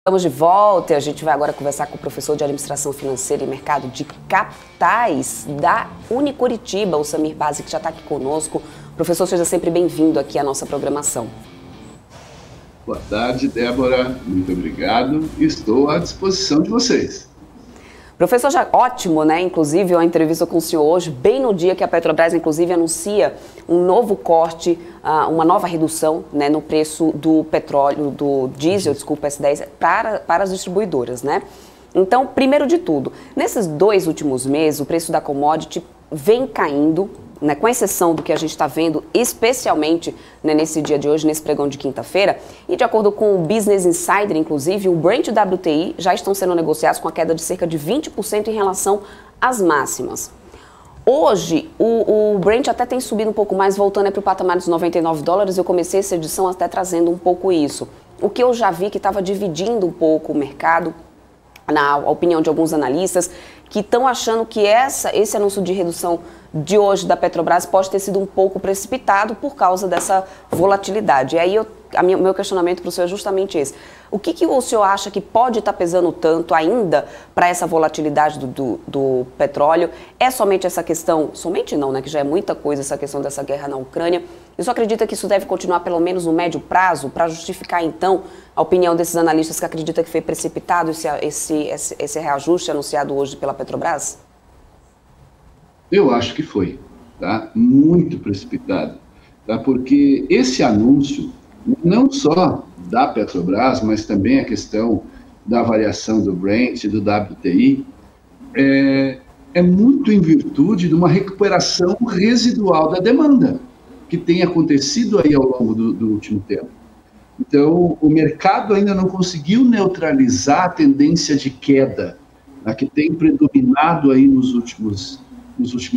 Estamos de volta e a gente vai agora conversar com o professor de Administração Financeira e Mercado de Capitais da Unicuritiba, o Samir Bazzi, que já está aqui conosco. Professor, seja sempre bem-vindo aqui à nossa programação. Boa tarde, Débora. Muito obrigado. Estou à disposição de vocês. Professor, já ótimo, né? Inclusive, uma entrevista com o senhor hoje, bem no dia que a Petrobras, inclusive, anuncia um novo corte, uma nova redução, né, no preço do petróleo, do diesel, desculpa, S10, para as distribuidoras, né? Então, primeiro de tudo, nesses 2 últimos meses, o preço da commodity vem caindo, né, com exceção do que a gente está vendo, especialmente, né, nesse dia de hoje, nesse pregão de quinta-feira, e de acordo com o Business Insider, inclusive, o Brent e o WTI já estão sendo negociados com a queda de cerca de 20% em relação às máximas. Hoje, o Brent até tem subido um pouco mais, voltando para o patamar dos $99, eu comecei essa edição até trazendo um pouco isso. O que eu já vi que estava dividindo um pouco o mercado, na opinião de alguns analistas, que estão achando que esse anúncio de redução de hoje da Petrobras pode ter sido um pouco precipitado por causa dessa volatilidade. E aí, meu questionamento para o senhor é justamente esse. O que o senhor acha que pode estar pesando tanto ainda para essa volatilidade do petróleo? É somente essa questão, somente não, né, que já é muita coisa essa questão dessa guerra na Ucrânia. E o senhor acredita que isso deve continuar pelo menos no médio prazo para justificar, então, a opinião desses analistas que acreditam que foi precipitado esse reajuste anunciado hoje pela Petrobras? Eu acho que foi, tá? Muito precipitado, tá? Porque esse anúncio, não só da Petrobras, mas também a questão da variação do Brent e do WTI, é muito em virtude de uma recuperação residual da demanda, que tem acontecido aí ao longo do último tempo. Então, o mercado ainda não conseguiu neutralizar a tendência de queda, né, que tem predominado aí nas últimas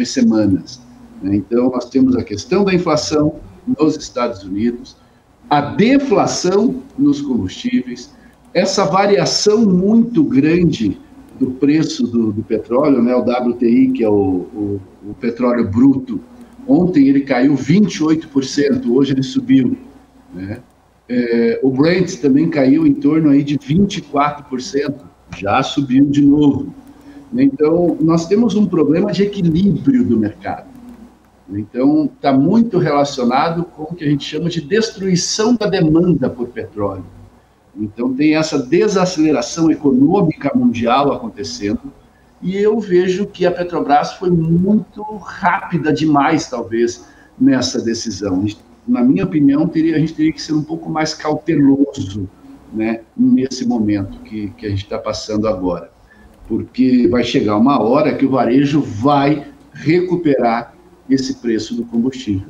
semanas. Né? Então, nós temos a questão da inflação nos Estados Unidos, a deflação nos combustíveis, essa variação muito grande do preço do petróleo, né, o WTI, que é o petróleo bruto. Ontem ele caiu 28%, hoje ele subiu. Né? O Brent também caiu em torno aí de 24%, já subiu de novo. Então, nós temos um problema de equilíbrio do mercado. Então, está muito relacionado com o que a gente chama de destruição da demanda por petróleo. Então, tem essa desaceleração econômica mundial acontecendo, e eu vejo que a Petrobras foi muito rápida demais, talvez, nessa decisão. Na minha opinião, a gente teria que ser um pouco mais cauteloso, né, nesse momento que a gente está passando agora. Porque vai chegar uma hora que o varejo vai recuperar esse preço do combustível.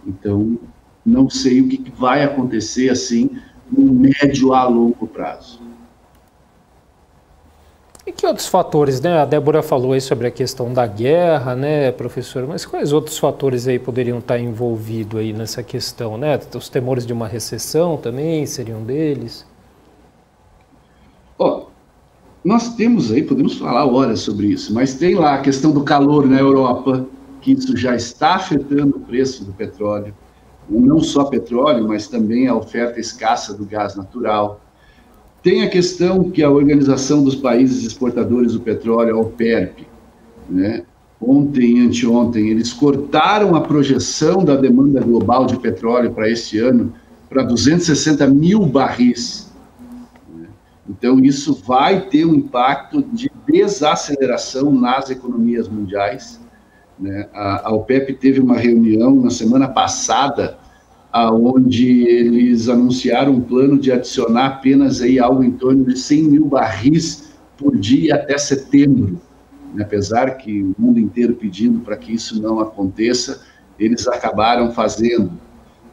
Então, não sei o que vai acontecer assim no médio a longo prazo. E que outros fatores, né? A Débora falou aí sobre a questão da guerra, né, professor? Mas quais outros fatores aí poderiam estar envolvidos aí nessa questão, né? Os temores de uma recessão também seriam deles? Nós temos aí, podemos falar horas sobre isso, mas tem lá a questão do calor na Europa, que isso já está afetando o preço do petróleo. Não só petróleo, mas também a oferta escassa do gás natural. Tem a questão que a Organização dos Países Exportadores do Petróleo, a OPEP, né? Ontem e anteontem, eles cortaram a projeção da demanda global de petróleo para este ano para 260 mil barris. Então, isso vai ter um impacto de desaceleração nas economias mundiais. Né? A OPEP teve uma reunião na semana passada, onde eles anunciaram um plano de adicionar apenas aí algo em torno de 100 mil barris por dia até setembro. Apesar que o mundo inteiro pedindo para que isso não aconteça, eles acabaram fazendo.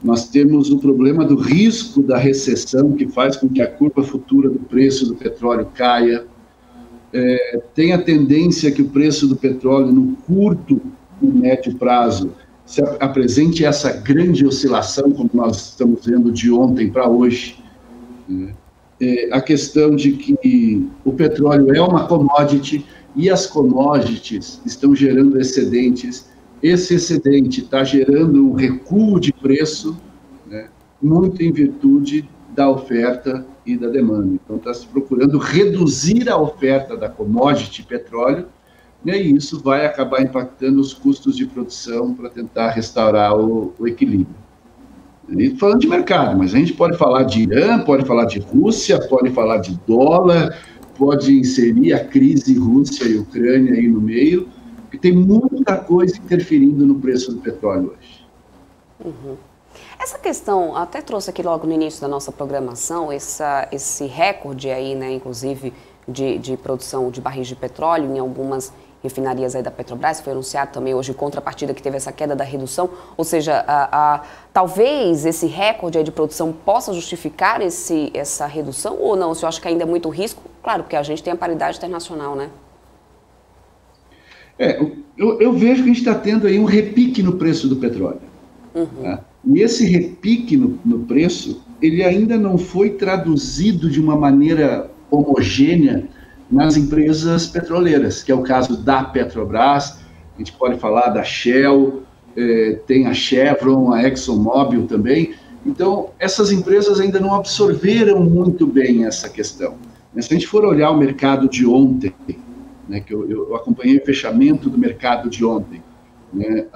Nós temos o problema do risco da recessão, que faz com que a curva futura do preço do petróleo caia. Tem a tendência que o preço do petróleo no curto e médio prazo se apresente essa grande oscilação, como nós estamos vendo de ontem para hoje. A questão de que o petróleo é uma commodity e as commodities estão gerando excedentes. Esse excedente está gerando um recuo de preço, né, muito em virtude da oferta e da demanda. Então, está se procurando reduzir a oferta da commodity petróleo, né, e isso vai acabar impactando os custos de produção para tentar restaurar o equilíbrio. E falando de mercado, mas a gente pode falar de Irã, pode falar de Rússia, pode falar de dólar, pode inserir a crise Rússia e Ucrânia aí no meio, porque tem muita coisa interferindo no preço do petróleo hoje. Uhum. Essa questão, até trouxe aqui logo no início da nossa programação, esse recorde aí, né, inclusive, de produção de barris de petróleo em algumas refinarias aí da Petrobras, foi anunciado também hoje em contrapartida que teve essa queda da redução, ou seja, talvez esse recorde aí de produção possa justificar essa redução ou não? O senhor acha que ainda é muito risco? Claro, porque a gente tem a paridade internacional, né? Eu vejo que a gente está tendo aí um repique no preço do petróleo. Uhum. Tá? E esse repique no preço, ele ainda não foi traduzido de uma maneira homogênea nas empresas petroleiras, que é o caso da Petrobras, a gente pode falar da Shell, tem a Chevron, a ExxonMobil também. Então, essas empresas ainda não absorveram muito bem essa questão. Mas se a gente for olhar o mercado de ontem, né, que eu acompanhei o fechamento do mercado de ontem, né,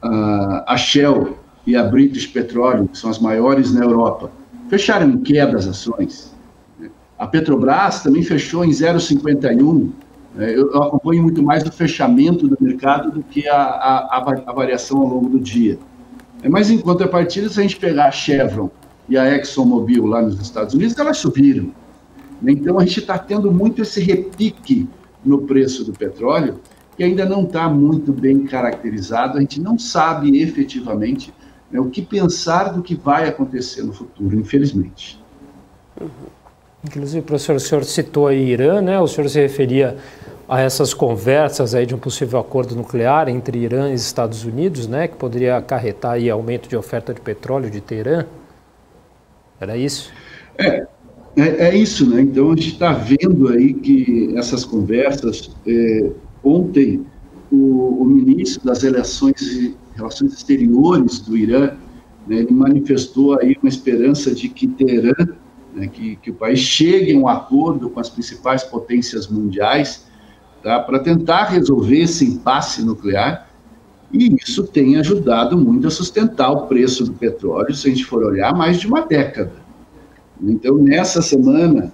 a Shell e a British Petroleum, que são as maiores na Europa, fecharam em queda as ações. A Petrobras também fechou em 0,51. Eu acompanho muito mais o fechamento do mercado do que a variação ao longo do dia. Mas, em contrapartida, se a gente pegar a Chevron e a ExxonMobil lá nos Estados Unidos, elas subiram. Então, a gente está tendo muito esse repique no preço do petróleo, que ainda não está muito bem caracterizado. A gente não sabe efetivamente, né, o que pensar do que vai acontecer no futuro, infelizmente. Uhum. Inclusive, professor, o senhor citou aí Irã, né? O senhor se referia a essas conversas aí de um possível acordo nuclear entre Irã e Estados Unidos, né? Que poderia acarretar aí aumento de oferta de petróleo de Teherã. Era isso? É isso, né? Então, a gente está vendo aí que essas conversas... ontem, o ministro das Relações Exteriores do Irã, né, ele manifestou aí uma esperança de que Teherã, né, que o país chegue a um acordo com as principais potências mundiais, tá, para tentar resolver esse impasse nuclear, e isso tem ajudado muito a sustentar o preço do petróleo, se a gente for olhar, mais de uma década. Então, nessa semana,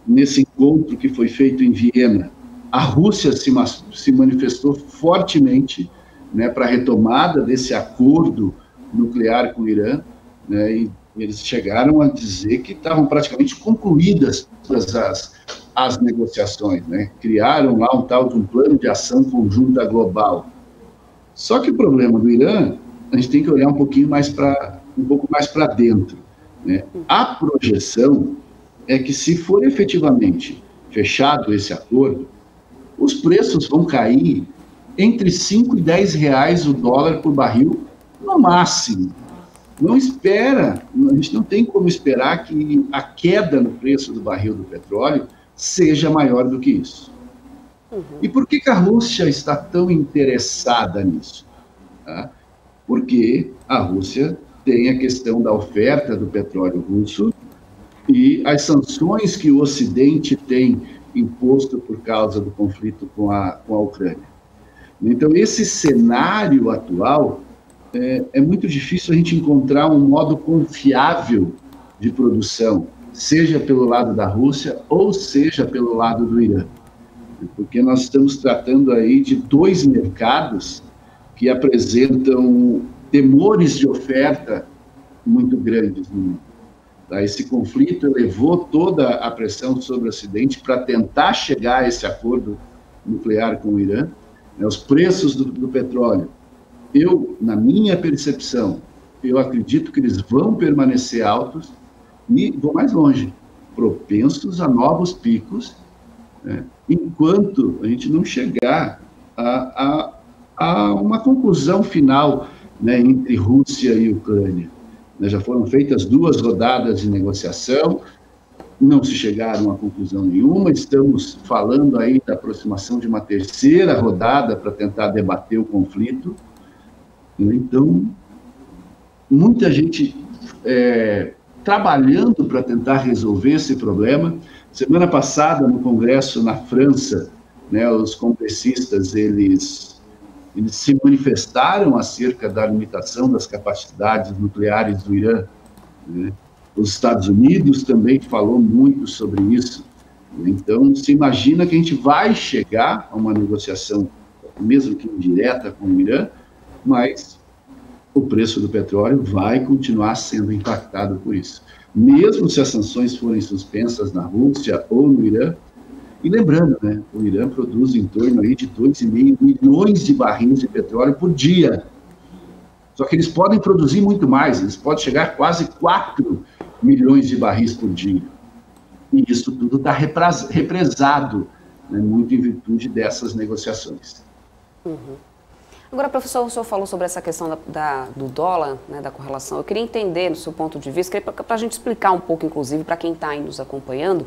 nesse encontro que foi feito em Viena, a Rússia se manifestou fortemente, né, para a retomada desse acordo nuclear com o Irã, né, e eles chegaram a dizer que estavam praticamente concluídas as negociações, né? Criaram lá um tal de um plano de ação conjunta global. Só que o problema do Irã, a gente tem que olhar um pouco mais para dentro, né? A projeção é que, se for efetivamente fechado esse acordo, os preços vão cair entre 5 e 10 reais o dólar por barril, no máximo. Não espera, a gente não tem como esperar que a queda no preço do barril do petróleo seja maior do que isso. Uhum. E por que a Rússia está tão interessada nisso? Tá? Porque a Rússia tem a questão da oferta do petróleo russo e as sanções que o Ocidente tem imposto por causa do conflito com a Ucrânia. Então, esse cenário atual, é muito difícil a gente encontrar um modo confiável de produção, seja pelo lado da Rússia ou seja pelo lado do Irã. Porque nós estamos tratando aí de dois mercados que apresentam temores de oferta muito grandes no mundo. Esse conflito elevou toda a pressão sobre o Ocidente para tentar chegar a esse acordo nuclear com o Irã. Os preços do petróleo, na minha percepção, eu acredito que eles vão permanecer altos e vou mais longe, propensos a novos picos, né, enquanto a gente não chegar a uma conclusão final, né, entre Rússia e Ucrânia. Já foram feitas 2 rodadas de negociação, não se chegaram a conclusão nenhuma, estamos falando aí da aproximação de uma 3ª rodada para tentar debater o conflito. Então, muita gente trabalhando para tentar resolver esse problema. Semana passada, no Congresso na França, né, os congressistas, eles se manifestaram acerca da limitação das capacidades nucleares do Irã, né? Os Estados Unidos também falou muito sobre isso. Então, se imagina que a gente vai chegar a uma negociação, mesmo que indireta, com o Irã, mas o preço do petróleo vai continuar sendo impactado por isso. Mesmo se as sanções forem suspensas na Rússia ou no Irã. E lembrando, né, o Irã produz em torno aí de 2,5 milhões de barris de petróleo por dia. Só que eles podem produzir muito mais, eles podem chegar a quase 4 milhões de barris por dia. E isso tudo está represado, né, muito em virtude dessas negociações. Agora, professor, o senhor falou sobre essa questão do dólar, né, da correlação. Eu queria entender, do seu ponto de vista, para a gente explicar um pouco, inclusive, para quem está aí nos acompanhando,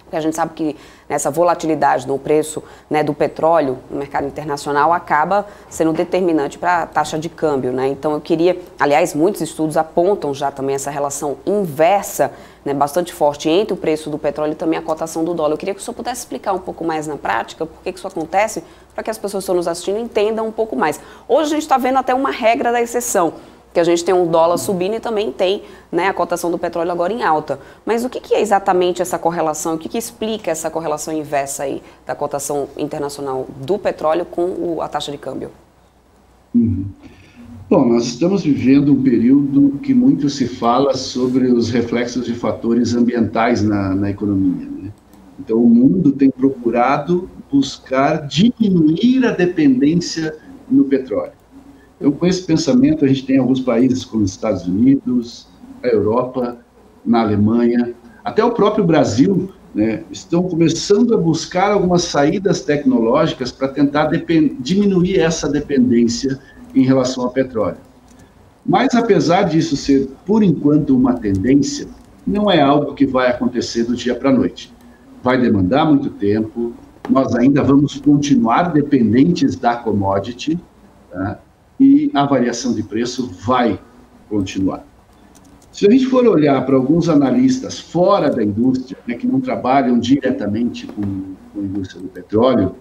porque a gente sabe que essa volatilidade no preço, né, do petróleo no mercado internacional acaba sendo determinante para a taxa de câmbio, né? Então eu queria, aliás, muitos estudos apontam já também essa relação inversa, né, bastante forte entre o preço do petróleo e também a cotação do dólar. Eu queria que o senhor pudesse explicar um pouco mais na prática por que isso acontece, para que as pessoas que estão nos assistindo entendam um pouco mais. Hoje a gente está vendo até uma regra da exceção, que a gente tem um dólar subindo e também tem, né, a cotação do petróleo agora em alta. Mas o que é exatamente essa correlação? O que explica essa correlação inversa aí da cotação internacional do petróleo com a taxa de câmbio? Bom, nós estamos vivendo um período que muito se fala sobre os reflexos de fatores ambientais na economia, né? Então, o mundo tem procurado buscar diminuir a dependência no petróleo. Então, com esse pensamento, a gente tem alguns países como os Estados Unidos, a Europa, na Alemanha, até o próprio Brasil, né, estão começando a buscar algumas saídas tecnológicas para tentar diminuir essa dependência em relação ao petróleo. Mas, apesar disso ser, por enquanto, uma tendência, não é algo que vai acontecer do dia para a noite. Vai demandar muito tempo, nós ainda vamos continuar dependentes da commodity, tá? E a variação de preço vai continuar. Se a gente for olhar para alguns analistas fora da indústria, né, que não trabalham diretamente com a indústria do petróleo,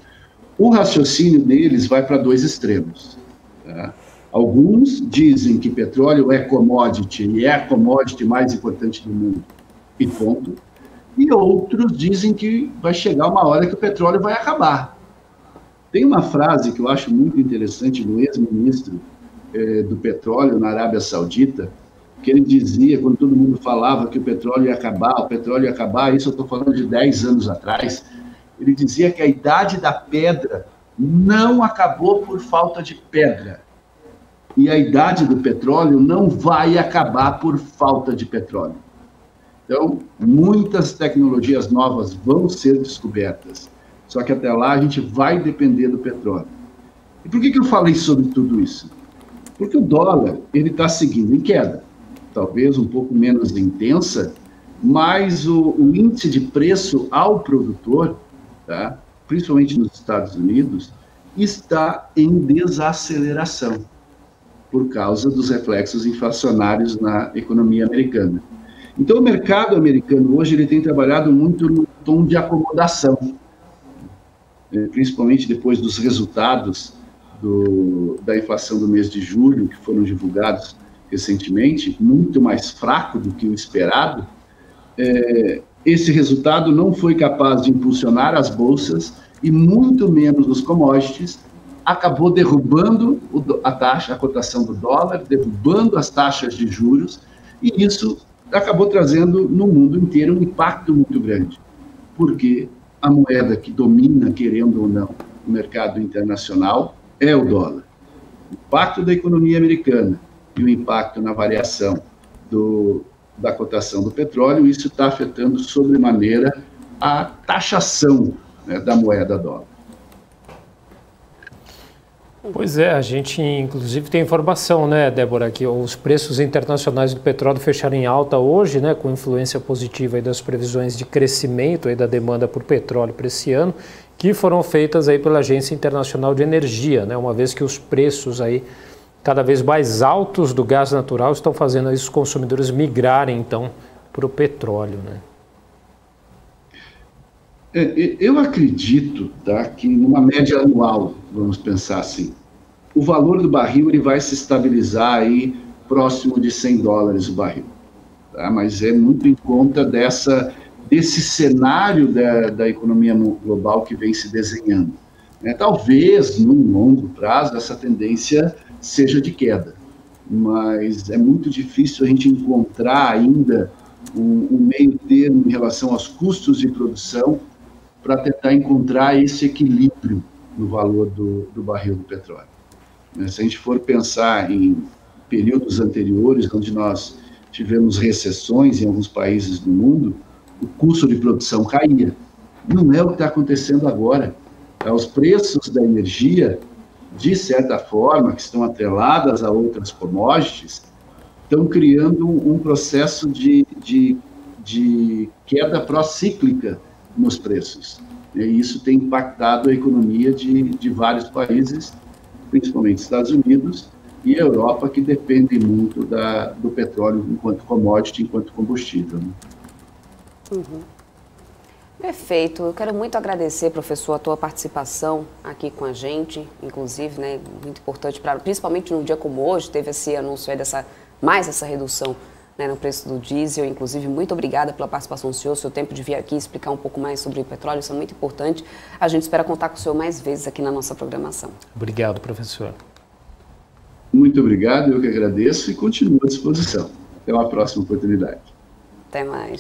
o raciocínio deles vai para dois extremos, tá? Alguns dizem que petróleo é commodity e é a commodity mais importante do mundo, e ponto. E outros dizem que vai chegar uma hora que o petróleo vai acabar. Tem uma frase que eu acho muito interessante do ex-ministro do petróleo na Arábia Saudita, que ele dizia, quando todo mundo falava que o petróleo ia acabar, isso eu estou falando de 10 anos atrás, ele dizia que a idade da pedra não acabou por falta de pedra. E a idade do petróleo não vai acabar por falta de petróleo. Então, muitas tecnologias novas vão ser descobertas. Só que até lá a gente vai depender do petróleo. E por que eu falei sobre tudo isso? Porque o dólar ele está seguindo em queda. Talvez um pouco menos intensa, mas o índice de preço ao produtor, tá, principalmente nos Estados Unidos, está em desaceleração por causa dos reflexos inflacionários na economia americana. Então, o mercado americano hoje ele tem trabalhado muito no tom de acomodação, principalmente depois dos resultados da inflação do mês de julho, que foram divulgados recentemente, muito mais fraco do que o esperado. Esse resultado não foi capaz de impulsionar as bolsas e muito menos os commodities, acabou derrubando a cotação do dólar, derrubando as taxas de juros, e isso acabou trazendo no mundo inteiro um impacto muito grande, porque a moeda que domina, querendo ou não, o mercado internacional é o dólar. O impacto da economia americana e o impacto na variação da cotação do petróleo, isso está afetando sobremaneira a taxação, né, da moeda dólar. Pois é, a gente inclusive tem informação, né, Débora, que os preços internacionais do petróleo fecharam em alta hoje, né, com influência positiva aí das previsões de crescimento aí da demanda por petróleo para esse ano, que foram feitas aí pela Agência Internacional de Energia, né, uma vez que os preços aí cada vez mais altos do gás natural estão fazendo os consumidores migrarem, então, para o petróleo, né? Eu acredito, tá, que numa média anual, vamos pensar assim, o valor do barril ele vai se estabilizar aí próximo de $100 o barril, tá? Mas é muito em conta desse cenário da economia global que vem se desenhando. Talvez, num longo prazo, essa tendência seja de queda, mas é muito difícil a gente encontrar ainda um meio termo em relação aos custos de produção para tentar encontrar esse equilíbrio no valor do barril do petróleo. Se a gente for pensar em períodos anteriores, onde nós tivemos recessões em alguns países do mundo, o custo de produção caía. Não é o que está acontecendo agora. Os preços da energia, de certa forma, que estão atreladas a outras commodities, estão criando um processo de queda procíclica nos preços. E isso tem impactado a economia de vários países, principalmente Estados Unidos e a Europa, que dependem muito do petróleo enquanto commodity, enquanto combustível. Né? Uhum. Perfeito. Eu quero muito agradecer, professor, a tua participação aqui com a gente, inclusive, né, muito importante, principalmente num dia como hoje, teve esse anúncio aí mais essa redução, né, no preço do diesel. Inclusive, muito obrigada pela participação do senhor, seu tempo de vir aqui explicar um pouco mais sobre o petróleo, isso é muito importante. A gente espera contar com o senhor mais vezes aqui na nossa programação. Obrigado, professor. Muito obrigado, eu que agradeço e continuo à disposição. Até uma próxima oportunidade. Até mais.